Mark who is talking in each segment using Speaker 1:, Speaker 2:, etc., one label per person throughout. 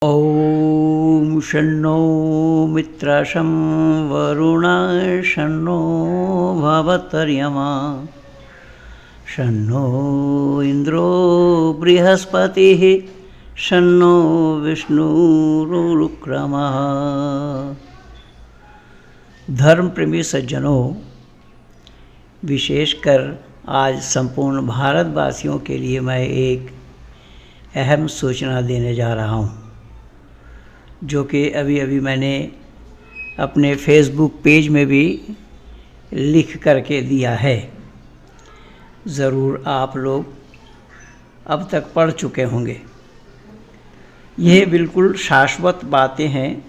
Speaker 1: ॐ शन्नो मित्रशं वरुण शन्नो भवतर्यमा शन्नो इंद्रो बृहस्पतिः शन्नो विष्णुरुक्रमः। धर्म प्रेमी सज्जनों, विशेषकर आज संपूर्ण भारतवासियों के लिए मैं एक अहम सूचना देने जा रहा हूँ, जो कि अभी अभी मैंने अपने फेसबुक पेज में भी लिख करके दिया है। ज़रूर आप लोग अब तक पढ़ चुके होंगे। ये बिल्कुल शाश्वत बातें हैं।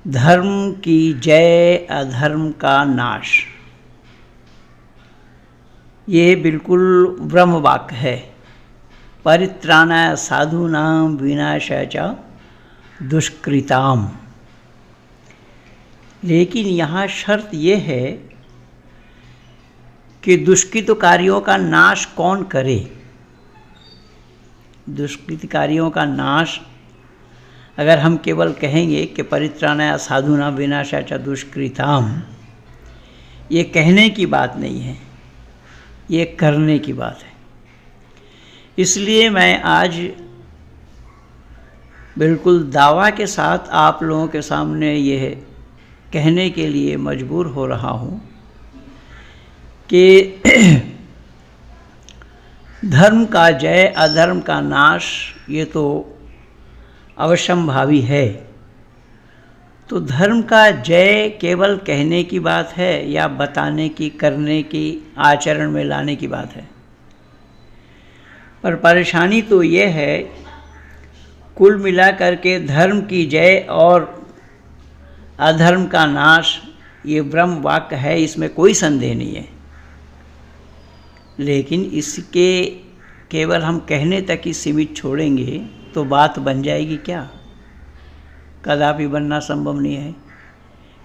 Speaker 1: धर्म की जय, अधर्म का नाश। ये बिल्कुल ब्रह्म वाक्य है। परित्राणाय साधूनां विनाशाय च दुष्कृताम। लेकिन यहाँ शर्त ये है कि दुष्कृतकारियों का नाश कौन करे। दुष्कृतकारियों का नाश अगर हम केवल कहेंगे कि परित्राणाय साधूनां विनाशाय च दुष्कृताम, ये कहने की बात नहीं है, ये करने की बात है। इसलिए मैं आज बिल्कुल दावा के साथ आप लोगों के सामने यह कहने के लिए मजबूर हो रहा हूँ कि धर्म का जय, अधर्म का नाश, ये तो अवश्यंभावी है। तो धर्म का जय केवल कहने की बात है या बताने की, करने की, आचरण में लाने की बात है। पर परेशानी तो ये है, कुल मिलाकर के धर्म की जय और अधर्म का नाश ये ब्रह्म वाक्य है, इसमें कोई संदेह नहीं है। लेकिन इसके केवल हम कहने तक ही सीमित छोड़ेंगे तो बात बन जाएगी क्या? कदापि बनना संभव नहीं है।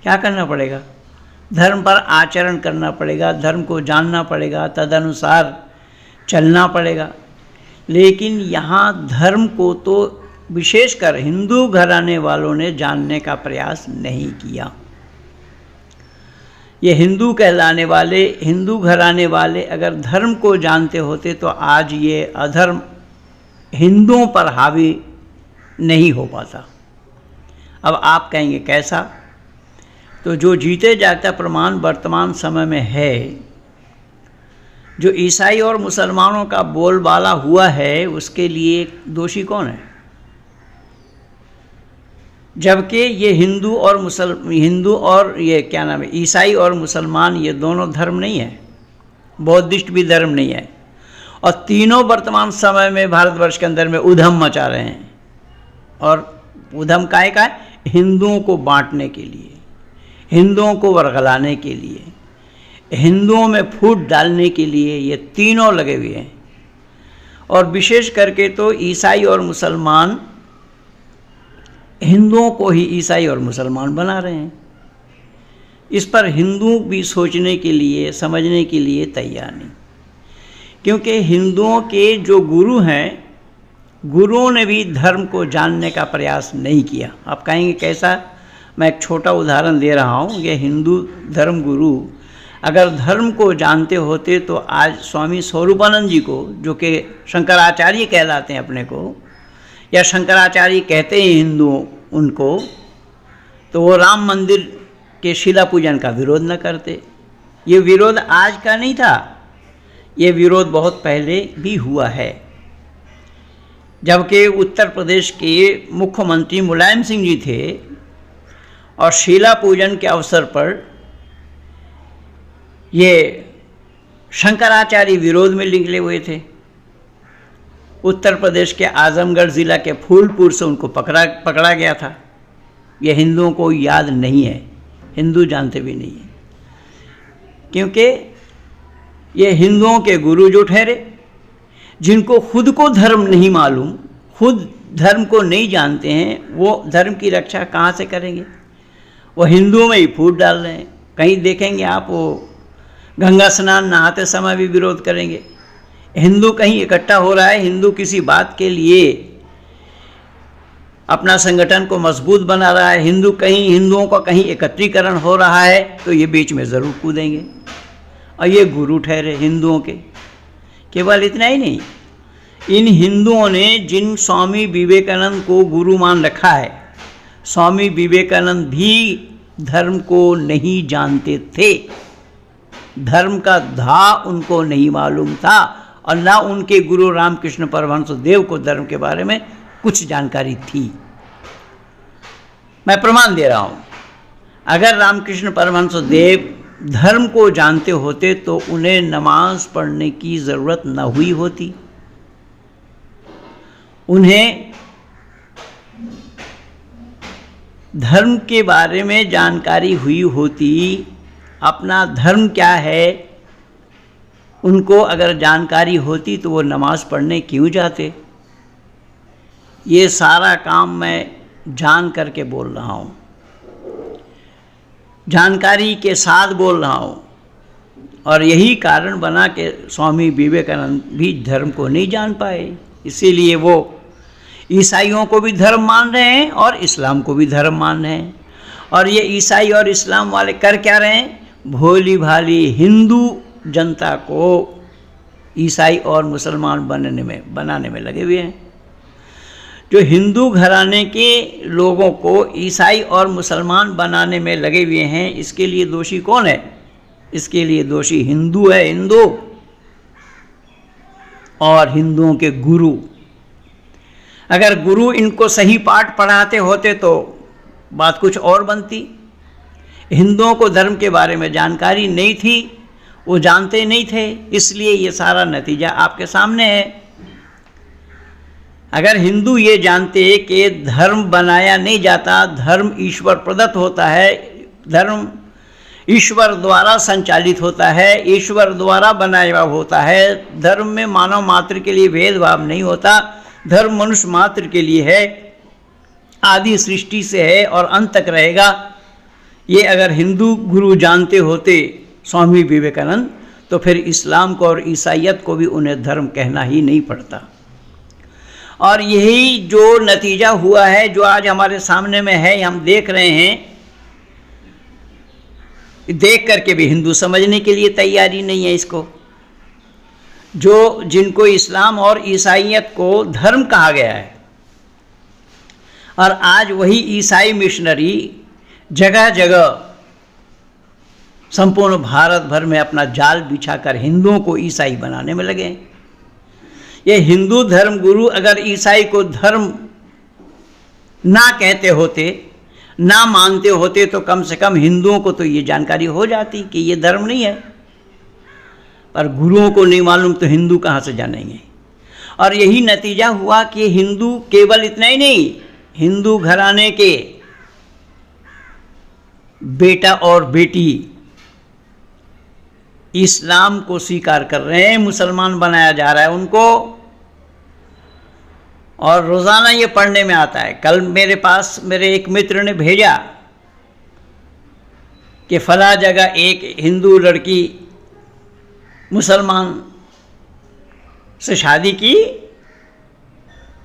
Speaker 1: क्या करना पड़ेगा? धर्म पर आचरण करना पड़ेगा, धर्म को जानना पड़ेगा, तदनुसार चलना पड़ेगा। लेकिन यहाँ धर्म को तो विशेषकर हिंदू घराने वालों ने जानने का प्रयास नहीं किया। ये हिंदू कहलाने वाले, हिंदू घराने वाले अगर धर्म को जानते होते तो आज ये अधर्म हिंदुओं पर हावी नहीं हो पाता। अब आप कहेंगे कैसा? तो जो जीते जागता प्रमाण वर्तमान समय में है, जो ईसाई और मुसलमानों का बोलबाला हुआ है, उसके लिए दोषी कौन है? जबकि ये हिंदू और ये क्या नाम है, ईसाई और मुसलमान, ये दोनों धर्म नहीं है, बौद्धिस्ट भी धर्म नहीं है। और तीनों वर्तमान समय में भारतवर्ष के अंदर में उधम मचा रहे हैं। और उधम काहे का है? हिंदुओं को बांटने के लिए, हिंदुओं को वर्गलाने के लिए, हिंदुओं में फूट डालने के लिए ये तीनों लगे हुए हैं। और विशेष करके तो ईसाई और मुसलमान हिंदुओं को ही ईसाई और मुसलमान बना रहे हैं। इस पर हिंदू भी सोचने के लिए, समझने के लिए तैयार नहीं। क्योंकि हिंदुओं के जो गुरु हैं, गुरुओं ने भी धर्म को जानने का प्रयास नहीं किया। आप कहेंगे कैसा? मैं एक छोटा उदाहरण दे रहा हूँ। ये हिंदू धर्म गुरु अगर धर्म को जानते होते तो आज स्वामी स्वरूपानंद जी को, जो कि शंकराचार्य कहलाते हैं अपने को, या शंकराचार्य कहते हैं हिंदू उनको, तो वो राम मंदिर के शिला पूजन का विरोध न करते। ये विरोध आज का नहीं था, ये विरोध बहुत पहले भी हुआ है। जबकि उत्तर प्रदेश के मुख्यमंत्री मुलायम सिंह जी थे और शिला पूजन के अवसर पर ये शंकराचार्य विरोध में निकले हुए थे। उत्तर प्रदेश के आजमगढ़ ज़िला के फूलपुर से उनको पकड़ा गया था। ये हिंदुओं को याद नहीं है, हिंदू जानते भी नहीं है। क्योंकि ये हिंदुओं के गुरु जो ठहरे, जिनको खुद को धर्म नहीं मालूम, खुद धर्म को नहीं जानते हैं, वो धर्म की रक्षा कहाँ से करेंगे? वो हिंदुओं में ही फूट डाल रहे हैं। कहीं देखेंगे आप, वो गंगा स्नान नहाते समय भी विरोध करेंगे। हिंदू कहीं इकट्ठा हो रहा है, हिंदू किसी बात के लिए अपना संगठन को मजबूत बना रहा है, हिंदुओं का कहीं एकत्रीकरण हो रहा है, तो ये बीच में ज़रूर कूदेंगे और ये गुरु ठहरे हिंदुओं के। केवल इतना ही नहीं, इन हिंदुओं ने जिन स्वामी विवेकानंद को गुरु मान रखा है, स्वामी विवेकानंद भी धर्म को नहीं जानते थे, धर्म का धा उनको नहीं मालूम था, और ना उनके गुरु रामकृष्ण परमहंस देव को धर्म के बारे में कुछ जानकारी थी। मैं प्रमाण दे रहा हूँ, अगर रामकृष्ण परमहंस देव धर्म को जानते होते तो उन्हें नमाज पढ़ने की ज़रूरत न हुई होती, उन्हें धर्म के बारे में जानकारी हुई होती, अपना धर्म क्या है उनको अगर जानकारी होती तो वो नमाज पढ़ने क्यों जाते। ये सारा काम मैं जान करके बोल रहा हूँ, जानकारी के साथ बोल रहा हूँ, और यही कारण बना कि स्वामी विवेकानंद भी धर्म को नहीं जान पाए, इसीलिए वो ईसाइयों को भी धर्म मान रहे हैं और इस्लाम को भी धर्म मान रहे हैं। और ये ईसाई और इस्लाम वाले कर क्या रहे हैं, भोली भाली हिंदू जनता को ईसाई और मुसलमान बनाने में लगे हुए हैं। जो हिंदू घराने के लोगों को ईसाई और मुसलमान बनाने में लगे हुए हैं, इसके लिए दोषी कौन है? इसके लिए दोषी हिंदू है, हिंदू और हिंदुओं के गुरु। अगर गुरु इनको सही पाठ पढ़ाते होते तो बात कुछ और बनती। हिंदुओं को धर्म के बारे में जानकारी नहीं थी, वो जानते नहीं थे, इसलिए ये सारा नतीजा आपके सामने है। अगर हिंदू ये जानते कि धर्म बनाया नहीं जाता, धर्म ईश्वर प्रदत्त होता है, धर्म ईश्वर द्वारा संचालित होता है, ईश्वर द्वारा बनाया हुआ होता है, धर्म में मानव मात्र के लिए भेदभाव नहीं होता, धर्म मनुष्य मात्र के लिए है, आदि सृष्टि से है और अंत तक रहेगा, ये अगर हिंदू गुरु जानते होते स्वामी विवेकानंद, तो फिर इस्लाम को और ईसाइयत को भी उन्हें धर्म कहना ही नहीं पड़ता। और यही जो नतीजा हुआ है, जो आज हमारे सामने में है, हम देख रहे हैं, देख करके भी हिंदू समझने के लिए तैयारी नहीं है इसको। जिनको इस्लाम और ईसाइयत को धर्म कहा गया है, और आज वही ईसाई मिशनरी जगह जगह संपूर्ण भारत भर में अपना जाल बिछाकर हिंदुओं को ईसाई बनाने में लगे। ये हिंदू धर्म गुरु अगर ईसाई को धर्म ना कहते होते, ना मानते होते, तो कम से कम हिंदुओं को तो ये जानकारी हो जाती कि ये धर्म नहीं है। पर गुरुओं को नहीं मालूम तो हिंदू कहाँ से जानेंगे। और यही नतीजा हुआ कि हिंदू केवल इतना ही नहीं, हिंदू घराने के बेटा और बेटी इस्लाम को स्वीकार कर रहे हैं, मुसलमान बनाया जा रहा है उनको, और रोज़ाना ये पढ़ने में आता है। कल मेरे पास मेरे एक मित्र ने भेजा कि फला जगह एक हिंदू लड़की मुसलमान से शादी की,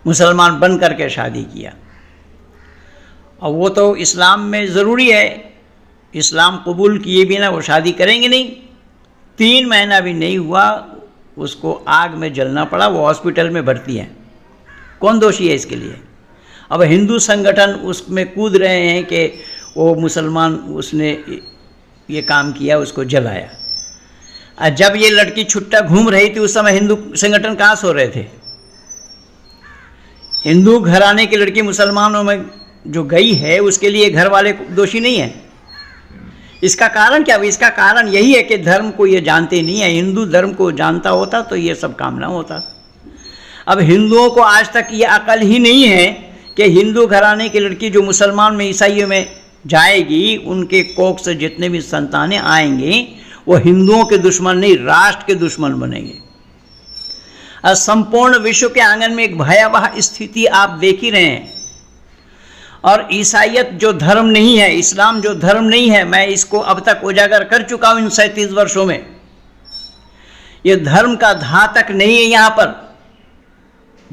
Speaker 1: मुसलमान बन करके शादी किया, और वो तो इस्लाम में ज़रूरी है, इस्लाम कबूल किए बिना वो शादी करेंगे नहीं। 3 महीना भी नहीं हुआ, उसको आग में जलना पड़ा, वो हॉस्पिटल में भर्ती है। कौन दोषी है इसके लिए? अब हिंदू संगठन उसमें कूद रहे हैं कि वो मुसलमान, उसने ये काम किया, उसको जलाया। और जब ये लड़की छुट्टा घूम रही थी उस समय हिंदू संगठन कहाँ सो रहे थे? हिंदू घराने की लड़की मुसलमानों में जो गई है उसके लिए घर वाले दोषी नहीं है। इसका कारण क्या? इसका कारण यही है कि धर्म को ये जानते नहीं है। हिंदू धर्म को जानता होता तो ये सब काम ना होता। अब हिंदुओं को आज तक ये अकल ही नहीं है कि हिंदू घराने की लड़की जो मुसलमान में, ईसाइयों में जाएगी, उनके कोख से जितने भी संतानें आएंगे वो हिंदुओं के दुश्मन नहीं, राष्ट्र के दुश्मन बनेंगे। और संपूर्ण विश्व के आंगन में एक भयावह स्थिति आप देख ही रहे हैं। और ईसाइयत जो धर्म नहीं है, इस्लाम जो धर्म नहीं है, मैं इसको अब तक उजागर कर चुका हूँ इन 37 वर्षों में। ये धर्म का धा तक नहीं है यहाँ पर।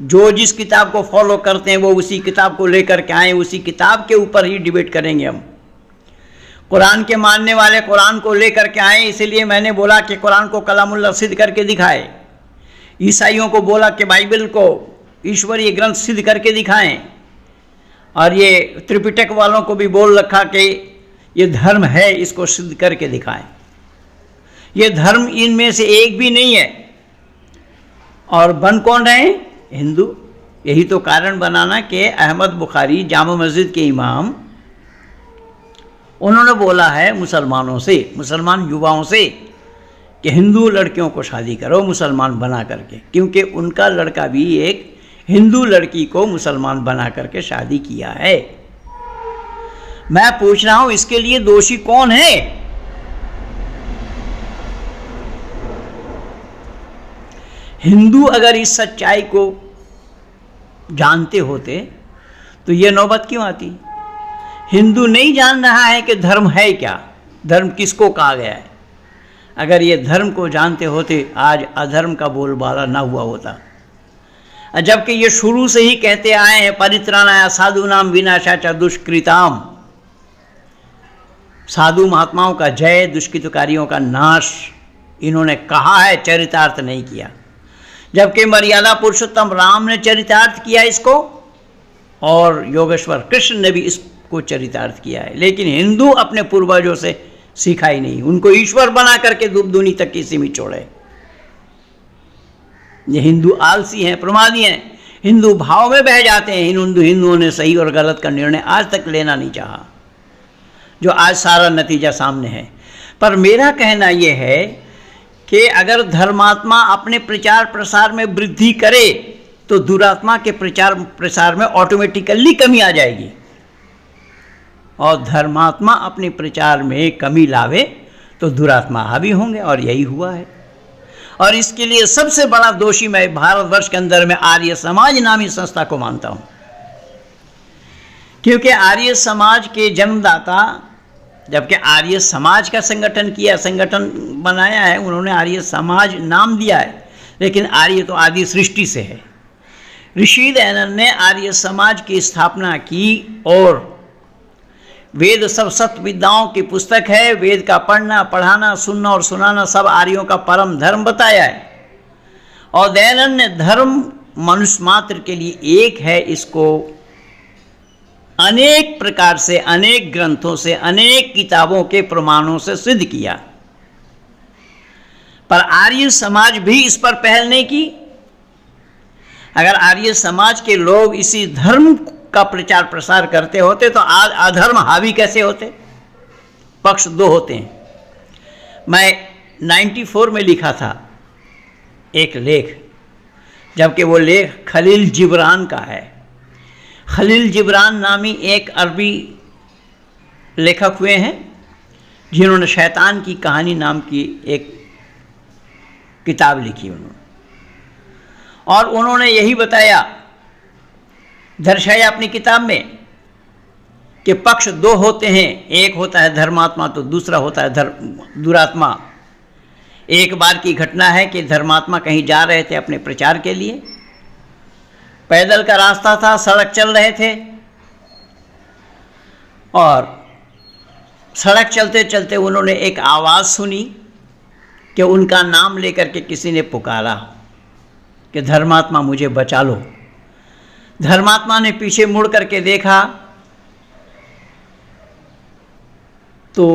Speaker 1: जो जिस किताब को फॉलो करते हैं वो उसी किताब को लेकर के आए, उसी किताब के ऊपर ही डिबेट करेंगे हम। कुरान के मानने वाले कुरान को लेकर के आए, इसलिए मैंने बोला कि कुरान को कलामुल्लाह सिद्ध करके दिखाए। ईसाइयों को बोला कि बाइबल को ईश्वरीय ग्रंथ सिद्ध करके दिखाएं, और ये त्रिपिटक वालों को भी बोल रखा कि ये धर्म है, इसको सिद्ध करके दिखाएं। ये धर्म इनमें से एक भी नहीं है। और बन कौन रहे? हिंदू। यही तो कारण बनाना कि अहमद बुखारी जामा मस्जिद के इमाम, उन्होंने बोला है मुसलमानों से, मुसलमान युवाओं से कि हिंदू लड़कियों को शादी करो मुसलमान बना करके, क्योंकि उनका लड़का भी एक हिंदू लड़की को मुसलमान बना करके शादी किया है। मैं पूछ रहा हूं इसके लिए दोषी कौन है? हिंदू अगर इस सच्चाई को जानते होते तो ये नौबत क्यों आती? हिंदू नहीं जान रहा है कि धर्म है क्या, धर्म किसको कहा गया है। अगर ये धर्म को जानते होते आज अधर्म का बोलबाला ना हुआ होता। जबकि ये शुरू से ही कहते आए हैं परित्राणाय साधूनाम विनाशाय दुष्कृताम, साधु महात्माओं का जय, दुष्कृतकारियों का नाश, इन्होंने कहा है, चरितार्थ नहीं किया। जबकि मर्यादा पुरुषोत्तम राम ने चरितार्थ किया इसको, और योगेश्वर कृष्ण ने भी इसको चरितार्थ किया है। लेकिन हिंदू अपने पूर्वजों से सीखा ही नहीं, उनको ईश्वर बना करके दुनी तक की सीमित छोड़े। ये हिंदू आलसी हैं, प्रमादी हैं, हिंदू भाव में बह जाते हैं। हिंदुओं ने सही और गलत का निर्णय आज तक लेना नहीं चाहा, जो आज सारा नतीजा सामने है। पर मेरा कहना यह है कि अगर धर्मात्मा अपने प्रचार प्रसार में वृद्धि करे तो दुरात्मा के प्रचार प्रसार में ऑटोमेटिकली कमी आ जाएगी, और धर्मात्मा अपने प्रचार में कमी लावे तो दुरात्मा हावी होंगे, और यही हुआ है। और इसके लिए सबसे बड़ा दोषी मैं भारतवर्ष के अंदर में आर्य समाज नामी संस्था को मानता हूं, क्योंकि आर्य समाज के जन्मदाता, जबकि आर्य समाज का संगठन किया, संगठन बनाया है उन्होंने, आर्य समाज नाम दिया है, लेकिन आर्य तो आदि सृष्टि से है। ऋषि दयानंद ने आर्य समाज की स्थापना की, और वेद सब सत्य विद्याओं की पुस्तक है। वेद का पढ़ना, पढ़ाना, सुनना और सुनाना सब आर्यों का परम धर्म बताया है। और दयानंद ने धर्म मनुष्य मात्र के लिए एक है, इसको अनेक प्रकार से, अनेक ग्रंथों से, अनेक किताबों के प्रमाणों से सिद्ध किया। पर आर्य समाज भी इस पर पहल नहीं की। अगर आर्य समाज के लोग इसी धर्म का प्रचार प्रसार करते होते तो आज अधर्म हावी कैसे होते? पक्ष दो होते हैं। मैं 94 में लिखा था एक लेख, जबकि वो लेख खलील जिब्रान का है। खलील जिब्रान नामी एक अरबी लेखक हुए हैं, जिन्होंने शैतान की कहानी नाम की एक किताब लिखी उन्होंने, और उन्होंने यही बताया, दर्शाया अपनी किताब में कि पक्ष दो होते हैं, एक होता है धर्मात्मा तो दूसरा होता है दुरात्मा। एक बार की घटना है कि धर्मात्मा कहीं जा रहे थे अपने प्रचार के लिए, पैदल का रास्ता था, सड़क चल रहे थे, और सड़क चलते चलते उन्होंने एक आवाज़ सुनी कि उनका नाम लेकर के किसी ने पुकारा कि धर्मात्मा मुझे बचा लो। धर्मात्मा ने पीछे मुड़ करके देखा तो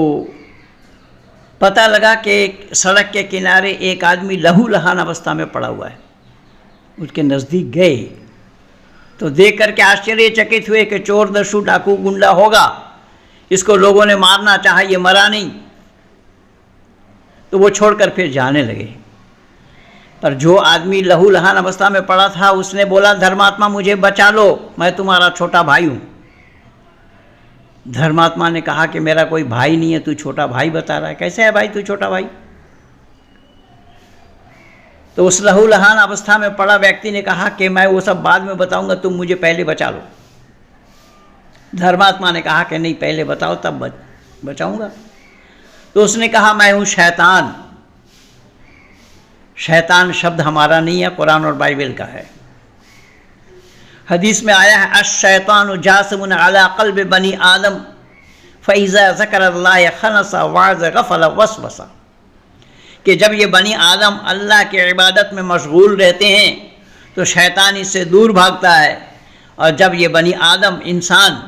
Speaker 1: पता लगा कि सड़क के किनारे एक आदमी लहूलुहान अवस्था में पड़ा हुआ है। उसके नज़दीक गए तो देख करके आश्चर्यचकित हुए कि चोर, दस्यु, डाकू, गुंडा होगा, इसको लोगों ने मारना चाहा, ये मरा नहीं। तो वो छोड़कर फिर जाने लगे। पर जो आदमी लहूलुहान अवस्था में पड़ा था उसने बोला, धर्मात्मा मुझे बचा लो, मैं तुम्हारा छोटा भाई हूँ। धर्मात्मा ने कहा कि मेरा कोई भाई नहीं है, तू छोटा भाई बता रहा है, कैसे है भाई तू छोटा भाई? तो उस लहूलुहान अवस्था में पड़ा व्यक्ति ने कहा कि मैं वो सब बाद में बताऊंगा, तुम मुझे पहले बचा लो। धर्मात्मा ने कहा कि नहीं, पहले बताओ तब बचाऊंगा। तो उसने कहा, मैं हूँ शैतान। शैतान शब्द हमारा नहीं है, कुरान और बाइबल का है। हदीस में आया है अश-शैतानु जासिमुन अला क़ल्बि बनी आदम फ़इज़ा ज़करल्लाह खनसा वाज़ गफ़ल वसवसा, कि जब ये बनी आदम अल्लाह की इबादत में मशगूल रहते हैं तो शैतान इससे दूर भागता है, और जब ये बनी आदम इंसान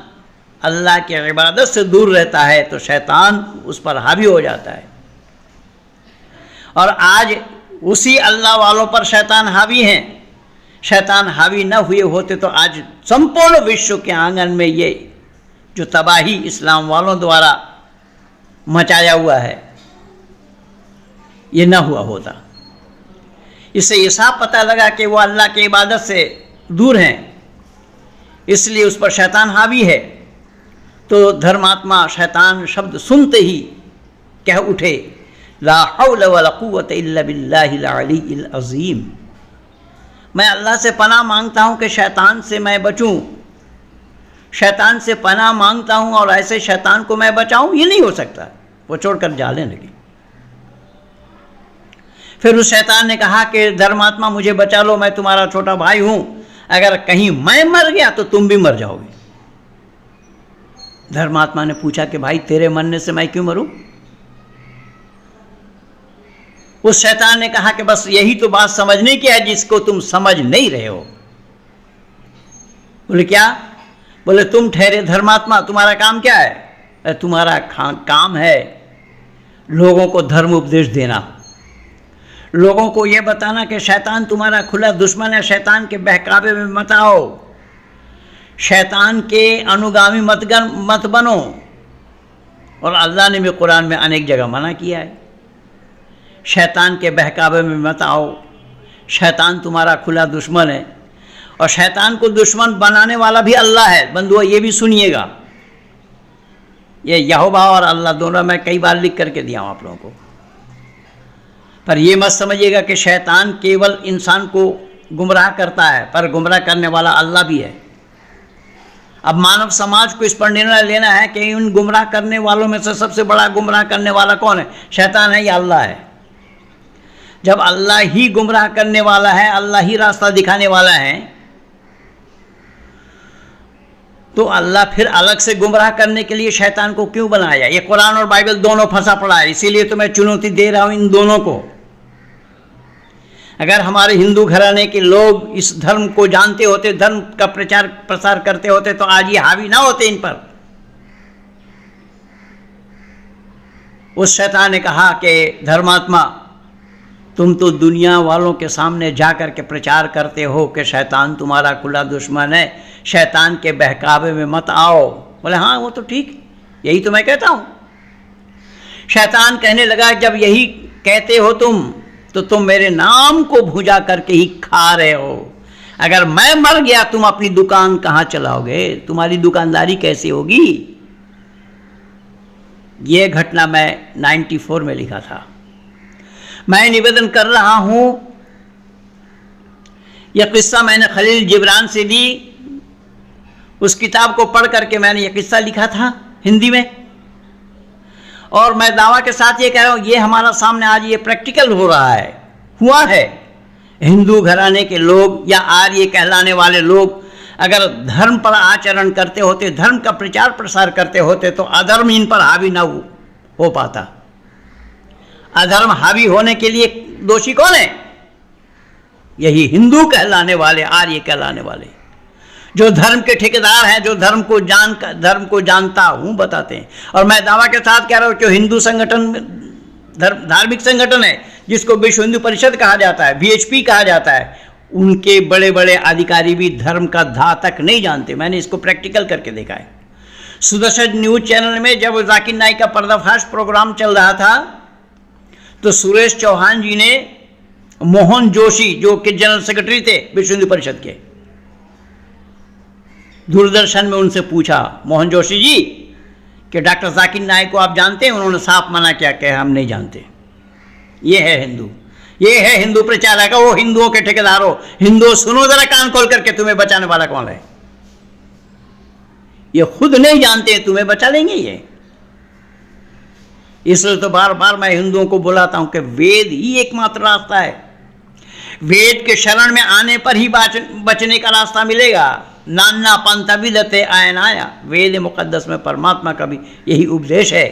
Speaker 1: अल्लाह की इबादत से दूर रहता है तो शैतान उस पर हावी हो जाता है। और आज उसी अल्लाह वालों पर शैतान हावी हैं। शैतान हावी न हुए होते तो आज संपूर्ण विश्व के आंगन में ये जो तबाही इस्लाम वालों द्वारा मचाया हुआ है ये न हुआ होता। इससे ये साफ पता लगा कि वो अल्लाह की इबादत से दूर हैं, इसलिए उस पर शैतान हावी है। तो धर्मात्मा शैतान शब्द सुनते ही कह उठे ला हौल वला कुव्वत इल्ला बिल्लाहिल अलीय्यिल अज़ीम, मैं अल्लाह से पनाह मांगता हूँ कि शैतान से मैं बचूँ, शैतान से पनाह मांगता हूँ और ऐसे शैतान को मैं बचाऊँ, ये नहीं हो सकता। वो छोड़कर जाने लगी। फिर उस शैतान ने कहा कि धर्मात्मा मुझे बचा लो, मैं तुम्हारा छोटा भाई हूँ, अगर कहीं मैं मर गया तो तुम भी मर जाओगे। धर्मात्मा ने पूछा कि भाई तेरे मरने से मैं क्यों मरूं? उस शैतान ने कहा कि बस यही तो बात समझने की है जिसको तुम समझ नहीं रहे हो। बोले क्या? बोले तुम ठहरे धर्मात्मा, तुम्हारा काम क्या है? तुम्हारा काम है लोगों को धर्म उपदेश देना, लोगों को यह बताना कि शैतान तुम्हारा खुला दुश्मन है, शैतान के बहकावे में मत आओ, शैतान के अनुगामी मत बनो। और अल्लाह ने भी कुरान में अनेक जगह मना किया है, शैतान के बहकावे में मत आओ, शैतान तुम्हारा खुला दुश्मन है। और शैतान को दुश्मन बनाने वाला भी अल्लाह है। बंधुओं ये भी सुनिएगा, ये यहोवा और अल्लाह दोनों मैं कई बार लिख करके दिया हूँ आप लोगों को। पर ये मत समझिएगा कि शैतान केवल इंसान को गुमराह करता है, पर गुमराह करने वाला अल्लाह भी है। अब मानव समाज को इस पर निर्णय लेना है कि उन गुमराह करने वालों में से सबसे बड़ा गुमराह करने वाला कौन है, शैतान है या अल्लाह है? जब अल्लाह ही गुमराह करने वाला है, अल्लाह ही रास्ता दिखाने वाला है, तो अल्लाह फिर अलग से गुमराह करने के लिए शैतान को क्यों बनाया? ये कुरान और बाइबल दोनों फंसा पड़ा है, इसीलिए तो मैं चुनौती दे रहा हूं इन दोनों को। अगर हमारे हिंदू घराने के लोग इस धर्म को जानते होते, धर्म का प्रचार प्रसार करते होते, तो आज ये हावी ना होते इन पर। उस शैतान ने कहा कि धर्मात्मा तुम तो दुनिया वालों के सामने जाकर के प्रचार करते हो कि शैतान तुम्हारा खुला दुश्मन है, शैतान के बहकावे में मत आओ। बोले हाँ वो तो ठीक, यही तो मैं कहता हूँ। शैतान कहने लगा जब यही कहते हो तुम, तो तुम मेरे नाम को भुजा करके ही खा रहे हो। अगर मैं मर गया तुम अपनी दुकान कहाँ चलाओगे, तुम्हारी दुकानदारी कैसे होगी? यह घटना मैं 94 में लिखा था। मैं निवेदन कर रहा हूं, यह किस्सा मैंने खलील जिब्रान से ली, उस किताब को पढ़ करके मैंने यह किस्सा लिखा था हिंदी में। और मैं दावा के साथ ये कह रहा हूँ, ये हमारा सामने आज ये प्रैक्टिकल हो रहा है, हुआ है। हिंदू घराने के लोग या आर्य कहलाने वाले लोग अगर धर्म पर आचरण करते होते, धर्म का प्रचार प्रसार करते होते, तो अधर्म इन पर हावी ना हो पाता। अधर्म हावी होने के लिए दोषी कौन है? यही हिंदू कहलाने वाले, आर्य कहलाने वाले, जो धर्म के ठेकेदार हैं, जो धर्म को जानता हूं बताते हैं। और मैं दावा के साथ कह रहा हूं, जो हिंदू संगठन, धार्मिक संगठन है जिसको विश्व हिंदू परिषद कहा जाता है, VHP कहा जाता है, उनके बड़े बड़े अधिकारी भी धर्म का धा तक नहीं जानते। मैंने इसको प्रैक्टिकल करके देखा है। सुदर्शन न्यूज चैनल में जब जाकिर नाइक का पर्दाफाश प्रोग्राम चल रहा था, तो सुरेश चौहान जी ने मोहन जोशी, जो कि जनरल सेक्रेटरी थे विश्व हिंदू परिषद के, दूरदर्शन में उनसे पूछा, मोहन जोशी जी, कि डॉक्टर जाकिर नाइक को आप जानते हैं? उन्होंने साफ मना किया कि हम नहीं जानते। ये है हिंदू, ये है हिंदू प्रचारक, वो हिंदुओं के ठेकेदार हो। हिंदुओं सुनो जरा कान खोल करके, तुम्हें बचाने वाला कौन है? ये खुद नहीं जानते, तुम्हें बचा लेंगे ये? इसलिए तो बार बार मैं हिंदुओं को बुलाता हूं कि वेद ही एकमात्र रास्ता है। वेद के शरण में आने पर ही बचने का रास्ता मिलेगा। नाना पंथ विदते आयनाया, वेद मुकद्दस में परमात्मा का भी यही उपदेश है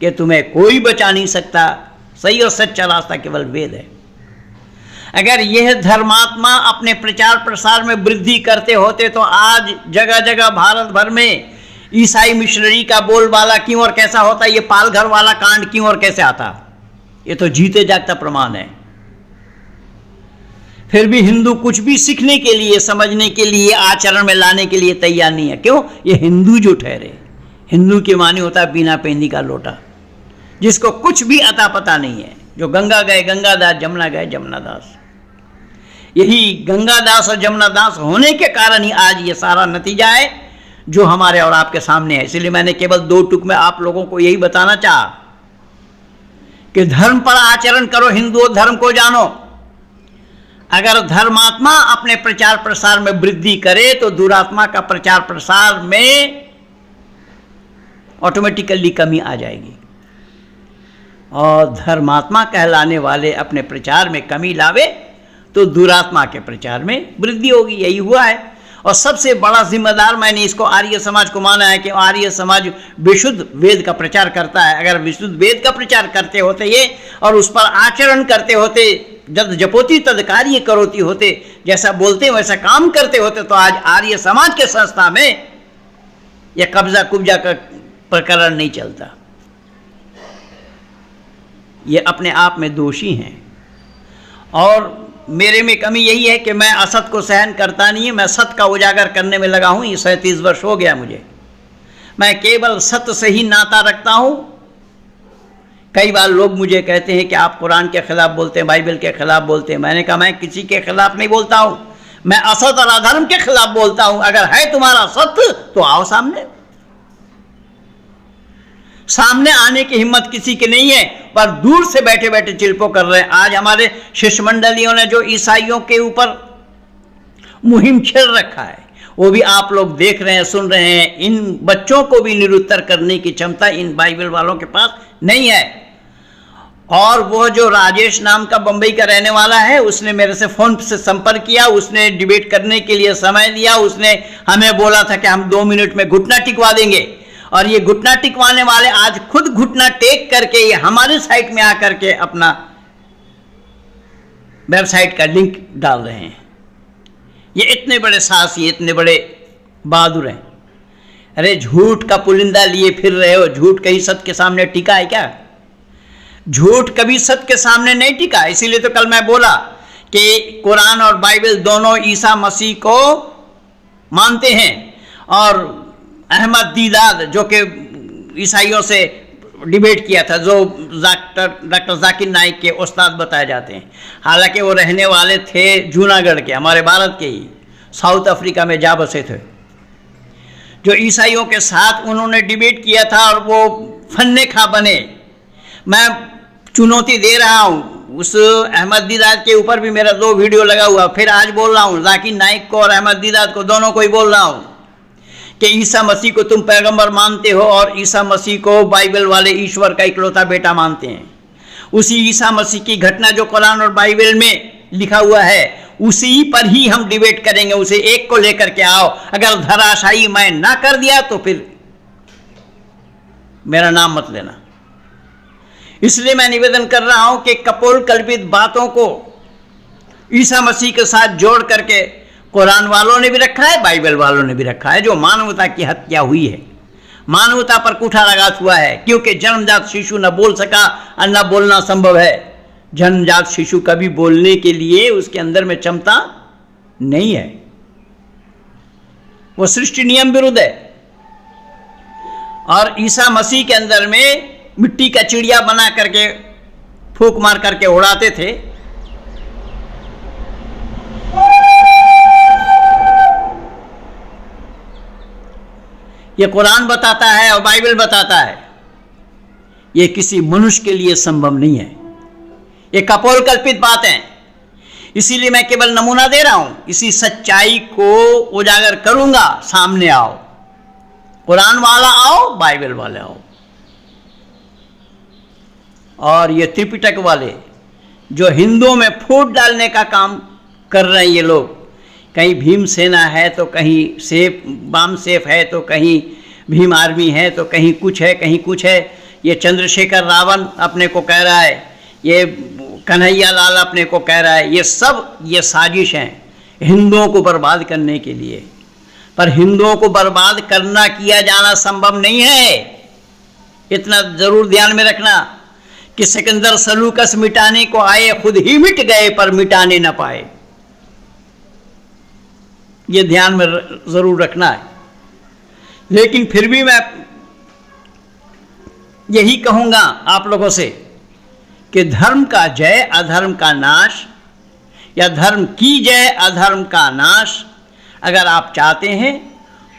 Speaker 1: कि तुम्हें कोई बचा नहीं सकता, सही और सच्चा रास्ता केवल वेद है। अगर यह धर्मात्मा अपने प्रचार प्रसार में वृद्धि करते होते तो आज जगह जगह भारत भर में ईसाई मिशनरी का बोलबाला क्यों और कैसा होता, ये पालघर वाला कांड क्यों और कैसे आता? ये तो जीते जागता प्रमाण है। फिर भी हिंदू कुछ भी सीखने के लिए, समझने के लिए, आचरण में लाने के लिए तैयार नहीं है। क्यों? ये हिंदू जो ठहरे। हिंदू के माने होता है बिना पेंदी का लोटा, जिसको कुछ भी अता पता नहीं है, जो गंगा गए गंगादास, जमुना गए जमुनादास। यही गंगादास और जमुनादास होने के कारण ही आज ये सारा नतीजा है जो हमारे और आपके सामने है। इसलिए मैंने केवल 2 टुक में आप लोगों को यही बताना चाहा कि धर्म पर आचरण करो, हिंदू धर्म को जानो। अगर धर्मात्मा अपने प्रचार प्रसार में वृद्धि करे तो दुरात्मा का प्रचार प्रसार में ऑटोमेटिकली कमी आ जाएगी, और धर्मात्मा कहलाने वाले अपने प्रचार में कमी लावे तो दुरात्मा के प्रचार में वृद्धि होगी। यही हुआ है। और सबसे बड़ा जिम्मेदार मैंने इसको आर्य समाज को माना है कि आर्य समाज विशुद्ध वेद का प्रचार करता है। अगर विशुद्ध वेद का प्रचार करते होते ये और उस पर आचरण करते होते, जद जपोती तद कार्य करोती होते, जैसा बोलते वैसा काम करते होते, तो आज आर्य समाज के संस्था में यह कब्जा कुब्जा का प्रकरण नहीं चलता। ये अपने आप में दोषी हैं, और मेरे में कमी यही है कि मैं असत को सहन करता नहीं है। मैं सत्य का उजागर करने में लगा हूँ। ये 37 वर्ष हो गया मुझे। मैं केवल सत्य से ही नाता रखता हूँ। कई बार लोग मुझे कहते हैं कि आप कुरान के खिलाफ बोलते हैं, बाइबल के खिलाफ बोलते हैं। मैंने कहा मैं किसी के खिलाफ नहीं बोलता हूँ, मैं असत और अधर्म के खिलाफ बोलता हूँ। अगर है तुम्हारा सत्य तो आओ सामने। सामने आने की हिम्मत किसी की नहीं है, पर दूर से बैठे बैठे चिल्पो कर रहे हैं। आज हमारे शिष्टमंडलियों ने जो ईसाइयों के ऊपर मुहिम छेड़ रखा है, वो भी आप लोग देख रहे हैं, सुन रहे हैं। इन बच्चों को भी निरुत्तर करने की क्षमता इन बाइबल वालों के पास नहीं है। और वो जो राजेश नाम का बंबई का रहने वाला है, उसने मेरे से फोन से संपर्क किया, उसने डिबेट करने के लिए समय दिया। उसने हमें बोला था कि हम 2 मिनट में घुटना टिकवा देंगे, और ये घुटना टिकवाने वाले आज खुद घुटना टेक करके ये हमारे साइट में आकर के अपना वेबसाइट का लिंक डाल रहे हैं। ये इतने बड़े साहसी, इतने बड़े बहादुर हैं। अरे झूठ का पुलिंदा लिए फिर रहे हो। झूठ कहीं सत्य के सामने टिका है क्या? झूठ कभी सत्य के सामने नहीं टिका। इसीलिए तो कल मैं बोला कि कुरान और बाइबल दोनों ईसा मसीह को मानते हैं, और अहमद दीदाद जो कि ईसाइयों से डिबेट किया था, जो डॉक्टर जाकिर नाइक के उस्ताद बताए जाते हैं, हालांकि वो रहने वाले थे जूनागढ़ के, हमारे भारत के ही, साउथ अफ्रीका में जा बसे थे। जो ईसाइयों के साथ उन्होंने डिबेट किया था और वो फन्ने खा बने। मैं चुनौती दे रहा हूँ। उस अहमद दीदाद के ऊपर भी मेरा 2 वीडियो लगा हुआ। फिर आज बोल रहा हूँ, जाकिर नाइक को और अहमद दीदाद को, दोनों को ही बोल रहा हूँ कि ईसा मसीह को तुम पैगंबर मानते हो, और ईसा मसीह को बाइबल वाले ईश्वर का इकलौता बेटा मानते हैं। उसी ईसा मसीह की घटना जो कुरान और बाइबल में लिखा हुआ है, उसी पर ही हम डिबेट करेंगे। उसे एक को लेकर के आओ। अगर धराशायी मैं ना कर दिया तो फिर मेरा नाम मत लेना। इसलिए मैं निवेदन कर रहा हूं कि कपोल कल्पित बातों को ईसा मसीह के साथ जोड़ करके कुरान वालों ने भी रखा है, बाइबल वालों ने भी रखा है, जो मानवता की हत्या हुई है, मानवता पर कुठाराघात हुआ है। क्योंकि जन्मजात शिशु न बोल सका और न बोलना संभव है। जन्मजात शिशु कभी बोलने के लिए उसके अंदर में क्षमता नहीं है, वो सृष्टि नियम विरुद्ध है। और ईसा मसीह के अंदर में मिट्टी का चिड़िया बना करके फूंक मार करके उड़ाते थे। ये कुरान बताता है और बाइबल बताता है, ये किसी मनुष्य के लिए संभव नहीं है। ये कपोल कल्पित बात है। इसीलिए मैं केवल नमूना दे रहा हूं, इसी सच्चाई को उजागर करूंगा। सामने आओ, कुरान वाला आओ, बाइबल वाले आओ, और ये त्रिपिटक वाले जो हिंदुओं में फूट डालने का काम कर रहे हैं ये लोग। कहीं भीमसेना है तो कहीं सेफ बाम सेफ है तो कहीं भीम आर्मी है तो कहीं कुछ है कहीं कुछ है। ये चंद्रशेखर रावण अपने को कह रहा है, ये कन्हैया लाल अपने को कह रहा है। ये साजिश हैं हिंदुओं को बर्बाद करने के लिए। पर हिंदुओं को बर्बाद करना किया जाना संभव नहीं है। इतना जरूर ध्यान में रखना कि सिकंदर सलूकस मिटाने को आए, खुद ही मिट गए पर मिटाने न पाए। ये ध्यान में जरूर रखना है। लेकिन फिर भी मैं यही कहूंगा आप लोगों से कि धर्म का जय अधर्म का नाश, या धर्म की जय अधर्म का नाश अगर आप चाहते हैं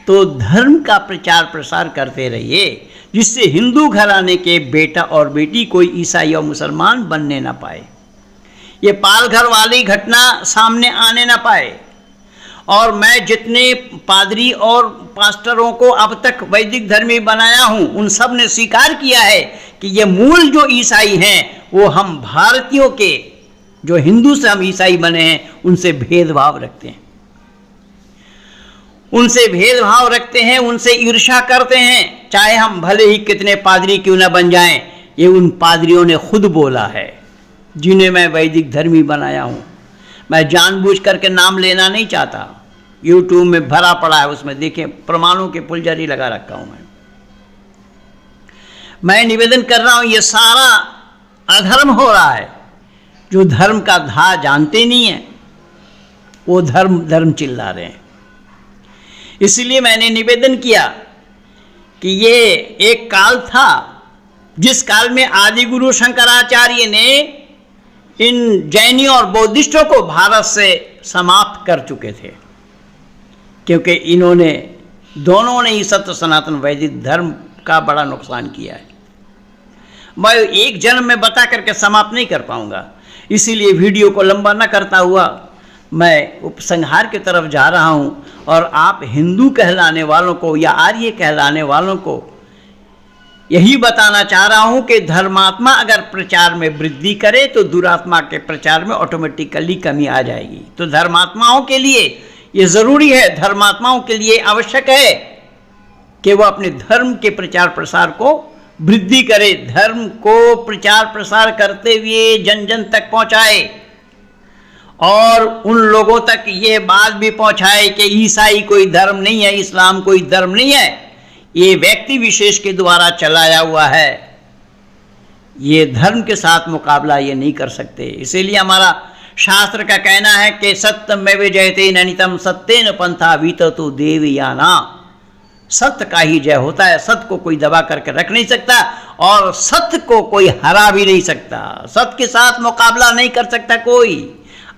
Speaker 1: तो धर्म का प्रचार प्रसार करते रहिए, जिससे हिंदू घराने के बेटा और बेटी कोई ईसाई और मुसलमान बनने ना पाए, ये पालघर वाली घटना सामने आने ना पाए। और मैं जितने पादरी और पास्टरों को अब तक वैदिक धर्मी बनाया हूं, उन सब ने स्वीकार किया है कि ये मूल जो ईसाई हैं वो हम भारतीयों के, जो हिंदू से हम ईसाई बने हैं, उनसे भेदभाव रखते हैं, उनसे भेदभाव रखते हैं, उनसे ईर्ष्या करते हैं, चाहे हम भले ही कितने पादरी क्यों ना बन जाएं। ये उन पादरियों ने खुद बोला है जिन्हें मैं वैदिक धर्मी बनाया हूं। मैं जानबूझ करके नाम लेना नहीं चाहता, यूट्यूब में भरा पड़ा है, उसमें देखें, प्रमाणों के पुलझड़ी लगा रखा हूं। मैं निवेदन कर रहा हूं, ये सारा अधर्म हो रहा है। जो धर्म का धा जानते नहीं है वो धर्म धर्म चिल्ला रहे हैं। इसलिए मैंने निवेदन किया कि ये एक काल था जिस काल में आदि गुरु शंकराचार्य ने इन जैनियों और बौद्धिस्टों को भारत से समाप्त कर चुके थे, क्योंकि इन्होंने दोनों ने ही सत्य सनातन वैदिक धर्म का बड़ा नुकसान किया है। मैं एक जन्म में बता करके समाप्त नहीं कर पाऊंगा, इसीलिए वीडियो को लंबा न करता हुआ मैं उपसंहार की तरफ जा रहा हूं। और आप हिंदू कहलाने वालों को या आर्य कहलाने वालों को यही बताना चाह रहा हूं कि धर्मात्मा अगर प्रचार में वृद्धि करे तो दुरात्मा के प्रचार में ऑटोमेटिकली कमी आ जाएगी। तो धर्मात्माओं के लिए ये ज़रूरी है, धर्मात्माओं के लिए आवश्यक है कि वो अपने धर्म के प्रचार प्रसार को वृद्धि करे, धर्म को प्रचार प्रसार करते हुए जन जन तक पहुंचाए और उन लोगों तक ये बात भी पहुंचाए कि ईसाई कोई धर्म नहीं है, इस्लाम कोई धर्म नहीं है, ये व्यक्ति विशेष के द्वारा चलाया हुआ है, ये धर्म के साथ मुकाबला ये नहीं कर सकते। इसीलिए हमारा शास्त्र का कहना है कि सत्यमेव जयते ननितम सत्येन पंथा विततो देवयाना। सत्य का ही जय होता है, सत्य को कोई दबा करके रख नहीं सकता और सत्य को कोई हरा भी नहीं सकता, सत्य के साथ मुकाबला नहीं कर सकता कोई,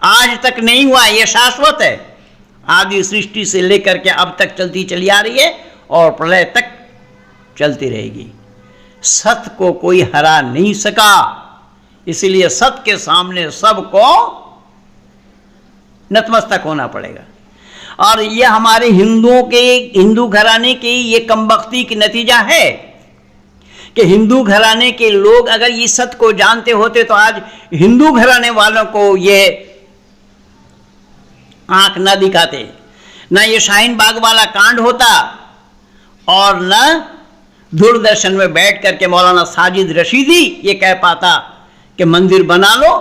Speaker 1: आज तक नहीं हुआ, यह शाश्वत है, आदि सृष्टि से लेकर के अब तक चलती चली आ रही है और प्रलय तक चलती रहेगी। सत्य को कोई हरा नहीं सका, इसलिए सत्य के सामने सबको नतमस्तक होना पड़ेगा। और यह हमारे हिंदुओं के, हिंदू घराने की ये कमबख्ती की नतीजा है कि हिंदू घराने के लोग अगर ये सत्य को जानते होते तो आज हिंदू घराने वालों को ये आंख न दिखाते, न ये शाहीन बाग वाला कांड होता और न दूरदर्शन में बैठ करके मौलाना साजिद रशीदी ये कह पाता कि मंदिर बना लो,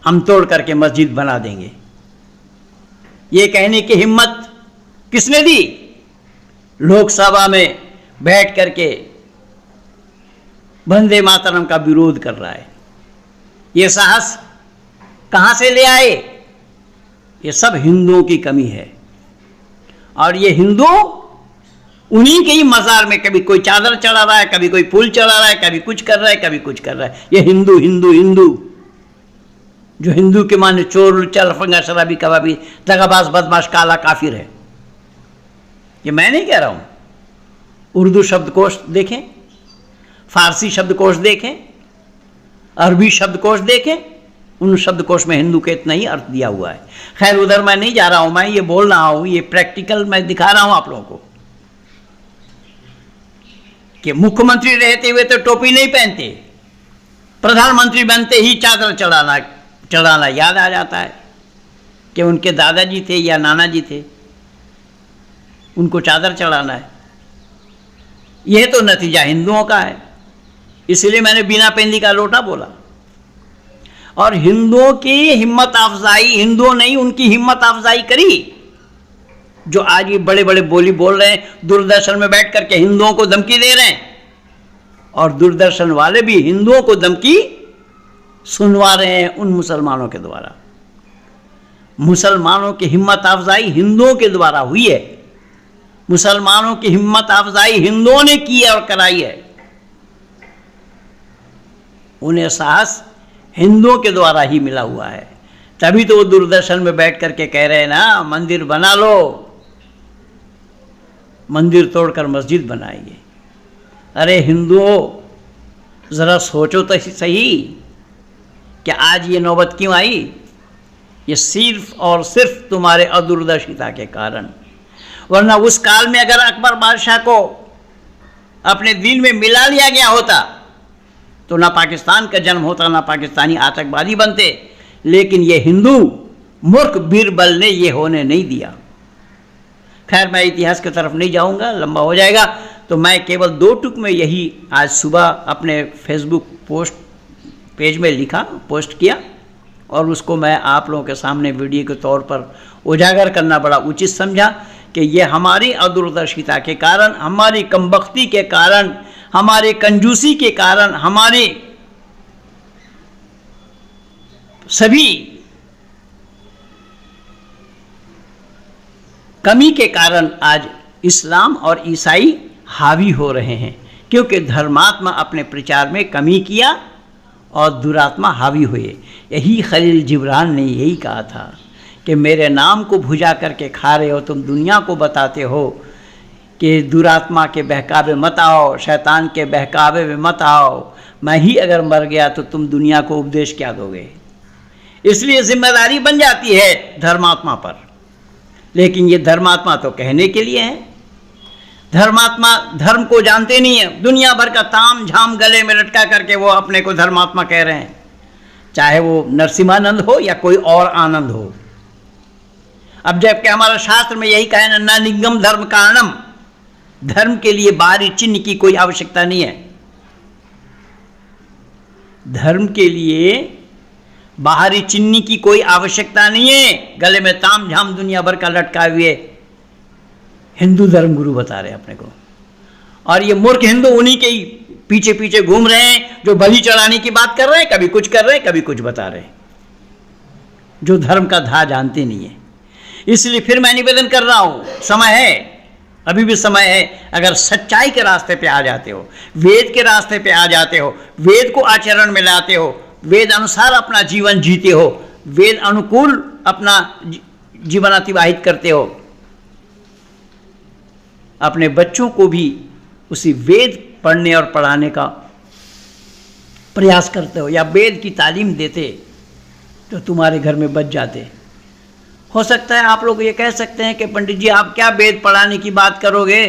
Speaker 1: हम तोड़ करके मस्जिद बना देंगे। ये कहने की हिम्मत किसने दी? लोकसभा में बैठ करके वंदे मातरम का विरोध कर रहा है। ये साहस कहां से ले आए? ये सब हिंदुओं की कमी है। और ये हिंदू उन्हीं के ही मजार में कभी कोई चादर चढ़ा रहा है, कभी कोई फूल चढ़ा रहा है, कभी कुछ कर रहा है, कभी कुछ कर रहा है। ये हिंदू हिंदू हिंदू, जो हिंदू के माने चोर, लुच्चा, लफंगा, शराबी, कबाबी, दगाबाज, बदमाश, काला काफिर है। ये मैं नहीं कह रहा हूं। उर्दू शब्दकोश देखें, फारसी शब्दकोश देखें, अरबी शब्दकोश देखें, उन शब्दकोश में हिंदू के इतना ही अर्थ दिया हुआ है। खैर उधर मैं नहीं जा रहा हूं, मैं ये बोल रहा हूं, ये प्रैक्टिकल मैं दिखा रहा हूं आप लोगों को कि मुख्यमंत्री रहते हुए तो टोपी नहीं पहनते, प्रधानमंत्री बनते ही चादर चढ़ाना चढ़ाना याद आ जाता है कि उनके दादाजी थे या नाना जी थे, उनको चादर चढ़ाना है। यह तो नतीजा हिंदुओं का है, इसलिए मैंने बिना पेंदी का लोटा बोला। और हिंदुओं की हिम्मत अफजाई, हिंदुओं ने उनकी हिम्मत अफजाई करी जो आज ये बड़े बड़े बोली बोल रहे हैं, दूरदर्शन में बैठ करके हिंदुओं को धमकी दे रहे हैं, और दूरदर्शन वाले भी हिंदुओं को धमकी सुनवा रहे हैं उन मुसलमानों के द्वारा। मुसलमानों की हिम्मत अफजाई हिंदुओं के द्वारा हुई है, मुसलमानों की हिम्मत अफजाई हिंदुओं ने की और कराई है। उन्हें साहस हिंदुओं के द्वारा ही मिला हुआ है, तभी तो वो दूरदर्शन में बैठ करके कह रहे हैं ना, मंदिर बना लो, मंदिर तोड़कर मस्जिद बनाएंगे। अरे हिंदुओं, ज़रा सोचो तो सही कि आज ये नौबत क्यों आई? ये सिर्फ और सिर्फ तुम्हारे अदूरदर्शिता के कारण। वरना उस काल में अगर अकबर बादशाह को अपने दिल में मिला लिया गया होता तो ना पाकिस्तान का जन्म होता, ना पाकिस्तानी आतंकवादी बनते। लेकिन ये हिंदू मूर्ख बीरबल ने ये होने नहीं दिया। खैर, मैं इतिहास की तरफ नहीं जाऊंगा, लंबा हो जाएगा। तो मैं केवल 2 टुक में यही आज सुबह अपने फेसबुक पेज में लिखा, पोस्ट किया, और उसको मैं आप लोगों के सामने वीडियो के तौर पर उजागर करना बड़ा उचित समझा कि ये हमारी अदूरदर्शिता के कारण, हमारी कमबख्ती के कारण, हमारे कंजूसी के कारण, हमारे सभी कमी के कारण आज इस्लाम और ईसाई हावी हो रहे हैं, क्योंकि धर्मात्मा अपने प्रचार में कमी किया और दुरात्मा हावी हुए। यही खलील जिब्रान ने यही कहा था कि मेरे नाम को भुजा करके खा रहे हो, तुम दुनिया को बताते हो कि दुरात्मा के बहकावे मत आओ, शैतान के बहकावे में मत आओ, मैं ही अगर मर गया तो तुम दुनिया को उपदेश क्या दोगे? इसलिए जिम्मेदारी बन जाती है धर्मात्मा पर। लेकिन ये धर्मात्मा तो कहने के लिए है, धर्मात्मा धर्म को जानते नहीं है। दुनिया भर का ताम झाम गले में लटका करके वो अपने को धर्मात्मा कह रहे हैं, चाहे वो नरसिम्हानंद हो या कोई और आनंद हो। अब जबकि हमारा शास्त्र में यही कहा है, न निगम धर्म कारणम, धर्म के लिए बाहरी चिन्ह की कोई आवश्यकता नहीं है। धर्म के लिए बाहरी चिन्ह की कोई आवश्यकता नहीं है। गले में ताम झाम दुनिया भर का लटकाए हुए हिंदू धर्म गुरु बता रहे अपने को, और ये मूर्ख हिंदू उन्हीं के ही पीछे पीछे घूम रहे हैं जो बलि चढ़ाने की बात कर रहे हैं, कभी कुछ कर रहे हैं, कभी कुछ बता रहे हैं, जो धर्म का धा जानते नहीं है। इसलिए फिर मैं निवेदन कर रहा हूं, समय है, अभी भी समय है। अगर सच्चाई के रास्ते पे आ जाते हो, वेद के रास्ते पे आ जाते हो, वेद को आचरण में लाते हो, वेद अनुसार अपना जीवन जीते हो, वेद अनुकूल अपना जीवन अतिवाहित करते हो, अपने बच्चों को भी उसी वेद पढ़ने और पढ़ाने का प्रयास करते हो, या वेद की तालीम देते, तो तुम्हारे घर में बच जाते। हो सकता है आप लोग ये कह सकते हैं कि पंडित जी आप क्या वेद पढ़ाने की बात करोगे,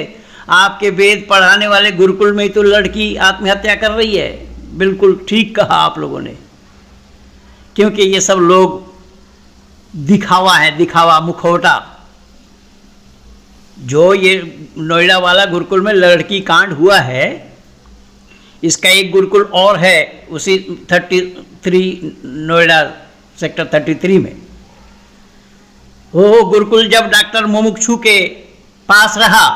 Speaker 1: आपके वेद पढ़ाने वाले गुरुकुल में ही तो लड़की आत्महत्या कर रही है। बिल्कुल ठीक कहा आप लोगों ने, क्योंकि ये सब लोग दिखावा है, दिखावा, मुखौटा। जो ये नोएडा वाला गुरुकुल में लड़की कांड हुआ है, इसका एक गुरुकुल और है उसी 33 नोएडा सेक्टर 33 में। वो गुरुकुल जब डॉक्टर मुमुक्षु के पास रहा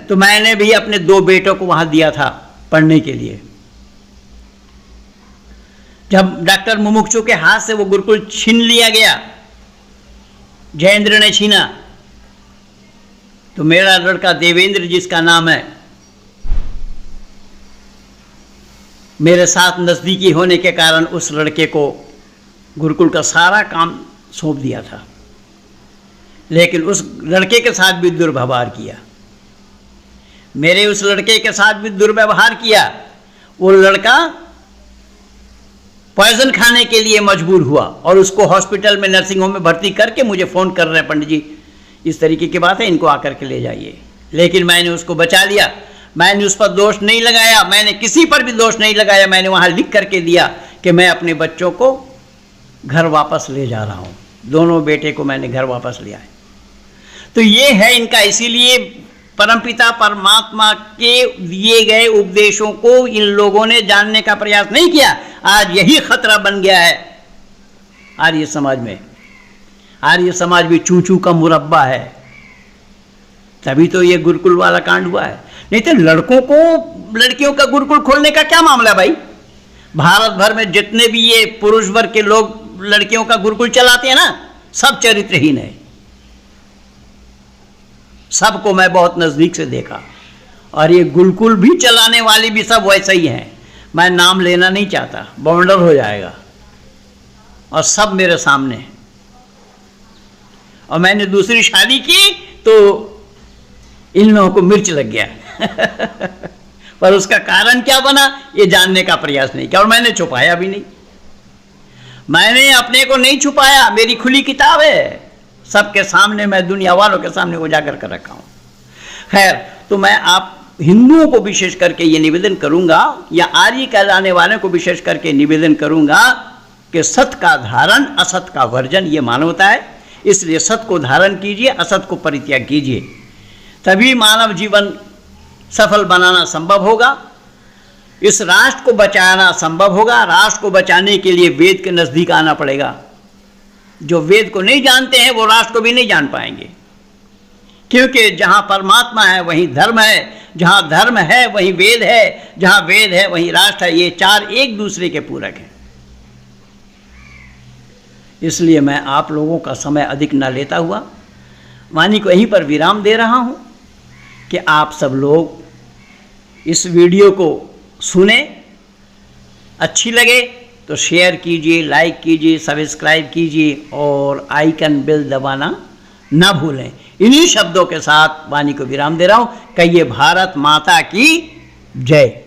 Speaker 1: तो मैंने भी अपने 2 बेटों को वहां दिया था पढ़ने के लिए। जब डॉक्टर मुमुक्षु के हाथ से वो गुरुकुल छीन लिया गया, जयेंद्र ने छीना, तो मेरा लड़का देवेंद्र जिसका नाम है, मेरे साथ नज़दीकी होने के कारण उस लड़के को गुरुकुल का सारा काम सौंप दिया था। लेकिन उस लड़के के साथ भी दुर्व्यवहार किया, मेरे उस लड़के के साथ भी दुर्व्यवहार किया। वो लड़का पॉइजन खाने के लिए मजबूर हुआ और उसको हॉस्पिटल में, नर्सिंग होम में भर्ती करके मुझे फ़ोन कर रहे हैं, पंडित जी इस तरीके की बात है, इनको आकर के ले जाइए। लेकिन मैंने उसको बचा लिया, मैंने उस पर दोष नहीं लगाया, मैंने किसी पर भी दोष नहीं लगाया। मैंने वहाँ लिख करके दिया कि मैं अपने बच्चों को घर वापस ले जा रहा हूँ, दोनों बेटे को मैंने घर वापस लिया है। तो ये है इनका, इसीलिए परमपिता परमात्मा के दिए गए उपदेशों को इन लोगों ने जानने का प्रयास नहीं किया। आज यही खतरा बन गया है आर्य समाज में। आर्य समाज भी चू चू का मुरब्बा है, तभी तो ये गुरुकुल वाला कांड हुआ है। नहीं तो लड़कों को, लड़कियों का गुरुकुल खोलने का क्या मामला है भाई? भारत भर में जितने भी ये पुरुष वर्ग के लोग लड़कियों का गुरुकुल चलाते हैं ना, सब चरित्रहीन है। सबको मैं बहुत नजदीक से देखा, और ये गुरुकुल भी चलाने वाले भी सब वैसे ही हैं। मैं नाम लेना नहीं चाहता, बाउंडर हो जाएगा, और सब मेरे सामने हैं। और मैंने दूसरी शादी की तो इन लोगों को मिर्च लग गया पर उसका कारण क्या बना ये जानने का प्रयास नहीं किया, और मैंने छुपाया भी नहीं। मैंने अपने को नहीं छुपाया, मेरी खुली किताब है, सबके सामने मैं दुनिया वालों के सामने उजागर कर रखा हूं। खैर, तो मैं आप हिंदुओं को विशेष करके ये निवेदन करूंगा, या आर्य कहलाने वाले को विशेष करके निवेदन करूंगा कि सत का धारण असत का वर्जन ये मानवता है। इसलिए सत को धारण कीजिए, असत को परित्याग कीजिए, तभी मानव जीवन सफल बनाना संभव होगा। इस राष्ट्र को बचाना संभव होगा। राष्ट्र को बचाने के लिए वेद के नज़दीक आना पड़ेगा। जो वेद को नहीं जानते हैं वो राष्ट्र को भी नहीं जान पाएंगे, क्योंकि जहाँ परमात्मा है वहीं धर्म है, जहाँ धर्म है वहीं वेद है, जहाँ वेद है वहीं राष्ट्र है। ये चार एक दूसरे के पूरक हैं। इसलिए मैं आप लोगों का समय अधिक न लेता हुआ वाणी को यहीं पर विराम दे रहा हूँ कि आप सब लोग इस वीडियो को सुने, अच्छी लगे तो शेयर कीजिए, लाइक कीजिए, सब्सक्राइब कीजिए, और आइकन बेल दबाना ना भूलें। इन्हीं शब्दों के साथ वाणी को विराम दे रहा हूँ। कहिए भारत माता की जय।